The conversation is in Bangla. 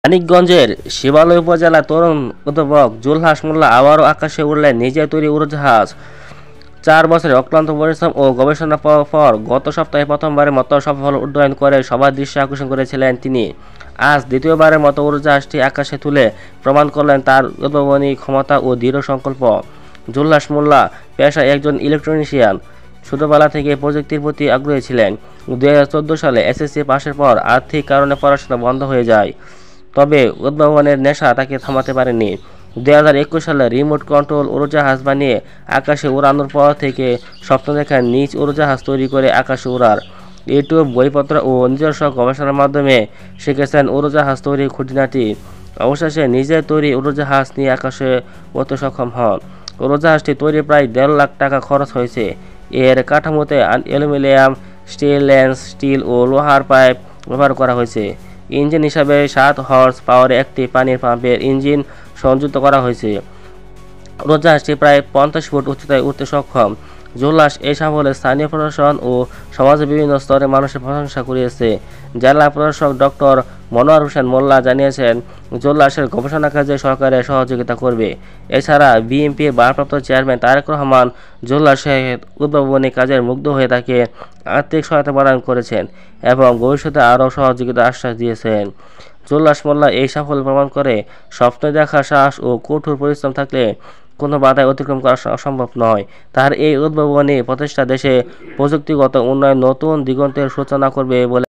মানিকগঞ্জের শিবালয় উপজেলার তরুণ উদ্ভাবক জুলহাস মোল্লা আবারও আকাশে উড়লেন নিজে তৈরি উড়োজাহাজ। ৪ বছরের অক্লান্ত পরিশ্রম ও গবেষণার পর গত সপ্তাহে প্রথমবারের মতো সফল উড্ডয়ন করে সবার দৃষ্টি আকর্ষণ করেছিলেন তিনি। আজ দ্বিতীয়বারের মতো উড়োজাহাজটি আকাশে তুলে প্রমাণ করলেন তার উদ্ভাবনী ক্ষমতা ও দৃঢ় সংকল্প। জুলহাস মোল্লা পেশায় একজন ইলেকট্রনিশিয়ান। ছোটবেলা থেকে প্রযুক্তির প্রতি আগ্রহী ছিলেন। ২০১৪ সালে এসএসসি পাশের পর আর্থিক কারণে পড়াশোনা বন্ধ হয়ে যায়। তবে উদ্ভাবনের নেশা তাকে থামাতে পারেনি। ২০২১ সালে রিমোট কন্ট্রোল উড়োজাহাজ বানিয়ে আকাশে উড়ানোর পর থেকে স্বপ্ন দেখেন নিজ উড়োজাহাজ তৈরি করে আকাশে ওড়ার। ইউটিউব, বইপত্র ও নিজস্ব গবেষণার মাধ্যমে শিখেছেন উড়োজাহাজ তৈরির খুঁটিনাটি। অবশেষে নিজের তৈরি উড়োজাহাজ নিয়ে আকাশে উড়তে সক্ষম হন। উড়োজাহাজটি তৈরি প্রায় ১.৫ লাখ টাকা খরচ হয়েছে। এর কাঠামোতে অ্যালুমিনিয়াম, স্টেনলেস স্টিল ও লোহার পাইপ ব্যবহার করা হয়েছে। ইঞ্জিন হিসাবে ৭ হর্স পাওয়ারের একটি পানির পাম্পের ইঞ্জিন সংযুক্ত করা হয়েছে। উড়োজাহাজটি প্রায় ৫০ ফুট উচ্চতায় উঠতে সক্ষম। জুলহাস এই সাফল্যে স্থানীয় প্রশাসন ও সমাজের বিভিন্ন স্তরের মানুষের প্রশংসা কুড়িয়েছে। জেলা প্রশাসক ডক্টর মনোয়ার হোসেন মোল্লা জানিয়েছেন, জুলহাসের গবেষণা কাজে সরকারের সহযোগিতা করবে। এছাড়া বিএনপির ভারপ্রাপ্ত চেয়ারম্যান তারেক রহমান জুলহাসের উদ্ভাবনী কাজের মুগ্ধ হয়ে তাকে আর্থিক সহায়তা প্রদান করেছেন এবং ভবিষ্যতে আরও সহযোগিতার আশ্বাস দিয়েছেন। জুলহাস মোল্লা এই সাফল্য প্রমাণ করে স্বপ্ন দেখার সাহস ও কঠোর পরিশ্রম থাকলে কোনো বাধায় অতিক্রম করা অসম্ভব নয়। তার এই উদ্ভাবনী প্রচেষ্টা দেশে প্রযুক্তিগত উন্নয়ন নতুন দিগন্তের সূচনা করবে বলে